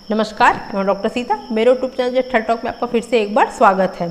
नमस्कार, मैं डॉक्टर सीता। मेरे यूट्यूब चैनल थर्ड टॉक में आपका फिर से एक बार स्वागत है।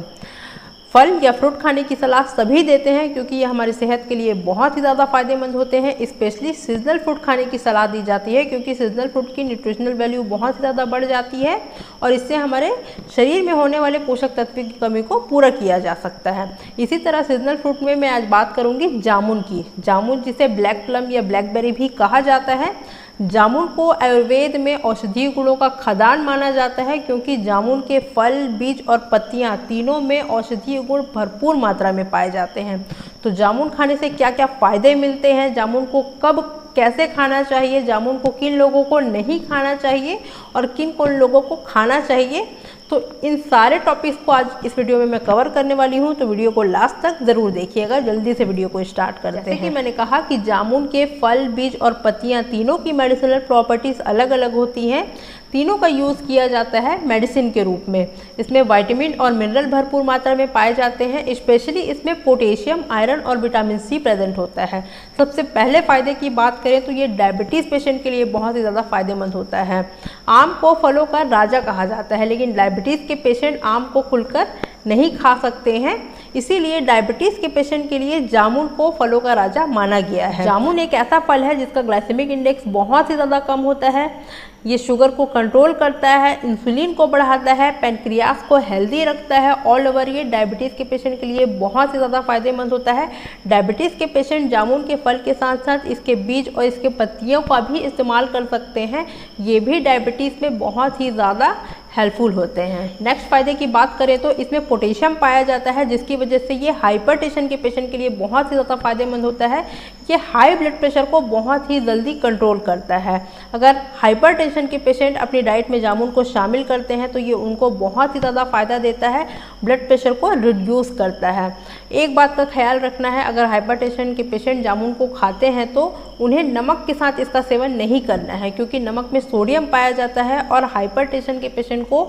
फल या फ्रूट खाने की सलाह सभी देते हैं क्योंकि ये हमारी सेहत के लिए बहुत ही ज़्यादा फायदेमंद होते हैं। स्पेशली सीजनल फ्रूट खाने की सलाह दी जाती है क्योंकि सीजनल फ्रूट की न्यूट्रिशनल वैल्यू बहुत ही ज़्यादा बढ़ जाती है और इससे हमारे शरीर में होने वाले पोषक तत्व की कमी को पूरा किया जा सकता है। इसी तरह सीजनल फ्रूट में मैं आज बात करूँगी जामुन की। जामुन जिसे ब्लैक प्लम या ब्लैकबेरी भी कहा जाता है। जामुन को आयुर्वेद में औषधीय गुणों का खदान माना जाता है क्योंकि जामुन के फल, बीज और पत्तियां तीनों में औषधीय गुण भरपूर मात्रा में पाए जाते हैं। तो जामुन खाने से क्या क्या फ़ायदे मिलते हैं, जामुन को कब कैसे खाना चाहिए, जामुन को किन लोगों को नहीं खाना चाहिए और किन लोगों को खाना चाहिए, तो इन सारे टॉपिक्स को आज इस वीडियो में मैं कवर करने वाली हूं। तो वीडियो को लास्ट तक ज़रूर देखिएगा। जल्दी से वीडियो को स्टार्ट करते हैं। कि मैंने कहा कि जामुन के फल, बीज और पत्तियां तीनों की मेडिसिनल प्रॉपर्टीज़ अलग अलग होती हैं। तीनों का यूज़ किया जाता है मेडिसिन के रूप में। इसमें विटामिन और मिनरल भरपूर मात्रा में पाए जाते हैं। स्पेशली इसमें पोटेशियम, आयरन और विटामिन सी प्रेजेंट होता है। सबसे पहले फ़ायदे की बात करें तो ये डायबिटीज़ पेशेंट के लिए बहुत ही ज़्यादा फायदेमंद होता है। आम को फलों का राजा कहा जाता है, लेकिन डायबिटीज़ के पेशेंट आम को खुलकर नहीं खा सकते हैं। इसीलिए डायबिटीज़ के पेशेंट के लिए जामुन को फलों का राजा माना गया है। जामुन एक ऐसा फल है जिसका ग्लाइसेमिक इंडेक्स बहुत ही ज़्यादा कम होता है। ये शुगर को कंट्रोल करता है, इंसुलिन को बढ़ाता है, पैनक्रियास को हेल्दी रखता है। ऑल ओवर ये डायबिटीज़ के पेशेंट के लिए बहुत ही ज़्यादा फायदेमंद होता है। डायबिटीज़ के पेशेंट जामुन के फल के साथ साथ इसके बीज और इसके पत्तियों का भी इस्तेमाल कर सकते हैं। ये भी डायबिटीज़ में बहुत ही ज़्यादा हेल्पफुल होते हैं। नेक्स्ट फ़ायदे की बात करें तो इसमें पोटेशियम पाया जाता है जिसकी वजह से ये हाइपरटेंशन के पेशेंट के लिए बहुत ही ज़्यादा फायदेमंद होता है। ये हाई ब्लड प्रेशर को बहुत ही जल्दी कंट्रोल करता है। अगर हाइपरटेंशन के पेशेंट अपनी डाइट में जामुन को शामिल करते हैं तो ये उनको बहुत ही ज़्यादा फ़ायदा देता है, ब्लड प्रेशर को रिड्यूस करता है। एक बात का ख्याल रखना है, अगर हाइपरटेंशन के पेशेंट जामुन को खाते हैं तो उन्हें नमक के साथ इसका सेवन नहीं करना है क्योंकि नमक में सोडियम पाया जाता है और हाइपरटेंशन के पेशेंट को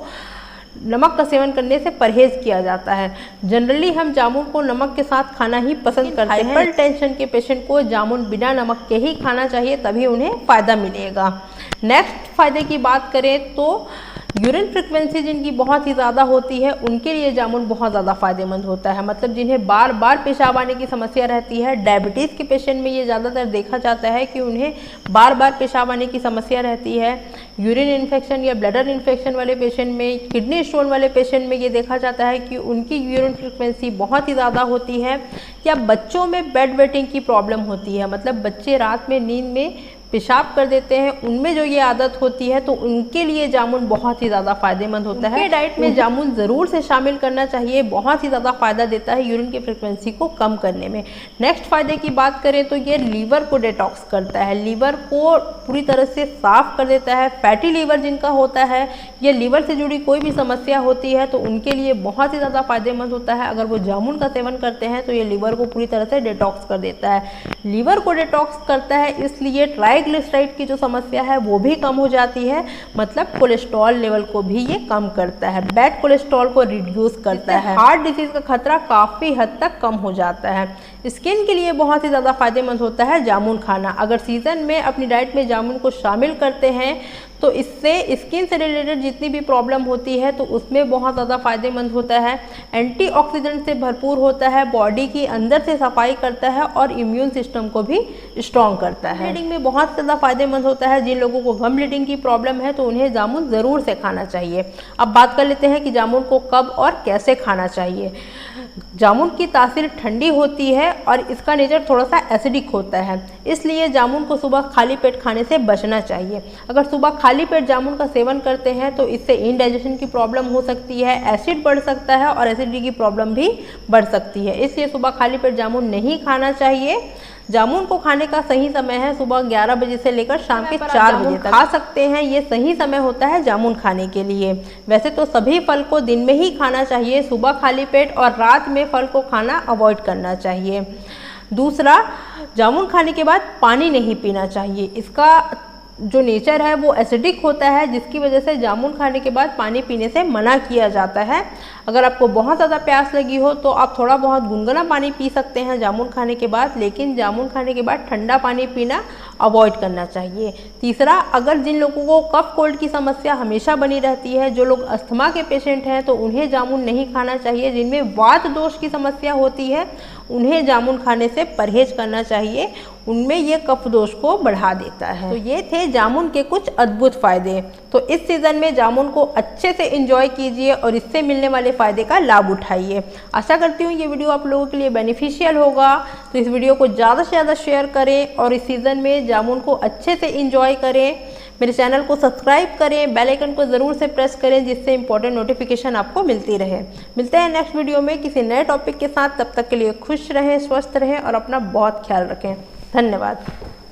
नमक का सेवन करने से परहेज किया जाता है। जनरली हम जामुन को नमक के साथ खाना ही पसंद करते हैं। हाइपरटेंशन के पेशेंट को जामुन बिना नमक के ही खाना चाहिए, तभी उन्हें फ़ायदा मिलेगा। नेक्स्ट फ़ायदे की बात करें तो यूरिन फ्रिक्वेंसी जिनकी बहुत ही ज़्यादा होती है उनके लिए जामुन बहुत ज़्यादा फायदेमंद होता है। मतलब जिन्हें बार बार पेशाब आने की समस्या रहती है, डायबिटीज़ के पेशेंट में ये ज़्यादातर देखा जाता है कि उन्हें बार बार पेशाब आने की समस्या रहती है। यूरिन इन्फेक्शन या ब्लैडर इन्फेक्शन वाले पेशेंट में, किडनी स्टोन वाले पेशेंट में ये देखा जाता है कि उनकी यूरिन फ्रिक्वेंसी बहुत ही ज़्यादा होती है। या बच्चों में बेड वेटिंग की प्रॉब्लम होती है, मतलब बच्चे रात में नींद में पेशाब कर देते हैं, उनमें जो ये आदत होती है तो उनके लिए जामुन बहुत ही ज़्यादा फायदेमंद होता है। डाइट में जामुन ज़रूर से शामिल करना चाहिए, बहुत ही ज़्यादा फ़ायदा देता है यूरिन की फ्रिक्वेंसी को कम करने में। नेक्स्ट फ़ायदे की बात करें तो ये लीवर को डिटॉक्स करता है, लीवर को पूरी तरह से साफ़ कर देता है। फैटी लीवर जिनका होता है या लीवर से जुड़ी कोई भी समस्या होती है तो उनके लिए बहुत ही ज़्यादा फायदेमंद होता है। अगर वो जामुन का सेवन करते हैं तो ये लीवर को पूरी तरह से डिटॉक्स कर देता है। लीवर को डिटॉक्स करता है इसलिए ट्राइग्लिसराइड की जो समस्या है वो भी कम हो जाती है। मतलब कोलेस्ट्रॉल लेवल को भी ये कम करता है, बैड कोलेस्ट्रॉल को रिड्यूस करता है। हार्ट डिजीज का खतरा काफ़ी हद तक कम हो जाता है। स्किन के लिए बहुत ही ज़्यादा फायदेमंद होता है जामुन खाना। अगर सीज़न में अपनी डाइट में जामुन को शामिल करते हैं तो इससे स्किन से रिलेटेड जितनी भी प्रॉब्लम होती है तो उसमें बहुत ज़्यादा फायदेमंद होता है। एंटीऑक्सीडेंट से भरपूर होता है, बॉडी की अंदर से सफाई करता है और इम्यून सिस्टम को भी स्ट्रॉन्ग करता है। ब्लीडिंग में बहुत ज़्यादा फायदेमंद होता है। जिन लोगों को गम ब्लीडिंग की प्रॉब्लम है तो उन्हें जामुन ज़रूर से खाना चाहिए। अब बात कर लेते हैं कि जामुन को कब और कैसे खाना चाहिए। जामुन की तासीर ठंडी होती है और इसका नेचर थोड़ा सा एसिडिक होता है, इसलिए जामुन को सुबह खाली पेट खाने से बचना चाहिए। अगर सुबह खाली पेट जामुन का सेवन करते हैं तो इससे इंडाइजेशन की प्रॉब्लम हो सकती है, एसिड बढ़ सकता है और एसिडिटी की प्रॉब्लम भी बढ़ सकती है। इसलिए सुबह खाली पेट जामुन नहीं खाना चाहिए। जामुन को खाने का सही समय है सुबह 11 बजे से लेकर शाम के 4 बजे तक खा सकते हैं। ये सही समय होता है जामुन खाने के लिए। वैसे तो सभी फल को दिन में ही खाना चाहिए, सुबह खाली पेट, और रात में फल को खाना अवॉइड करना चाहिए। दूसरा, जामुन खाने के बाद पानी नहीं पीना चाहिए। इसका जो नेचर है वो एसिडिक होता है, जिसकी वजह से जामुन खाने के बाद पानी पीने से मना किया जाता है। अगर आपको बहुत ज़्यादा प्यास लगी हो तो आप थोड़ा बहुत गुनगुना पानी पी सकते हैं जामुन खाने के बाद, लेकिन जामुन खाने के बाद ठंडा पानी पीना अवॉइड करना चाहिए। तीसरा, अगर जिन लोगों को कफ कोल्ड की समस्या हमेशा बनी रहती है, जो लोग अस्थमा के पेशेंट हैं, तो उन्हें जामुन नहीं खाना चाहिए। जिनमें वात दोष की समस्या होती है उन्हें जामुन खाने से परहेज करना चाहिए, उनमें ये कफ दोष को बढ़ा देता है। तो ये थे जामुन के कुछ अद्भुत फ़ायदे। तो इस सीज़न में जामुन को अच्छे से एंजॉय कीजिए और इससे मिलने वाले फ़ायदे का लाभ उठाइए। आशा करती हूँ ये वीडियो आप लोगों के लिए बेनिफिशियल होगा। तो इस वीडियो को ज़्यादा से ज़्यादा शेयर करें और इस सीज़न में जामुन को अच्छे से एंजॉय करें। मेरे चैनल को सब्सक्राइब करें, बेल आइकन को ज़रूर से प्रेस करें, जिससे इंपॉर्टेंट नोटिफिकेशन आपको मिलती रहे। मिलते हैं नेक्स्ट वीडियो में किसी नए टॉपिक के साथ। तब तक के लिए खुश रहें, स्वस्थ रहें और अपना बहुत ख्याल रखें। धन्यवाद।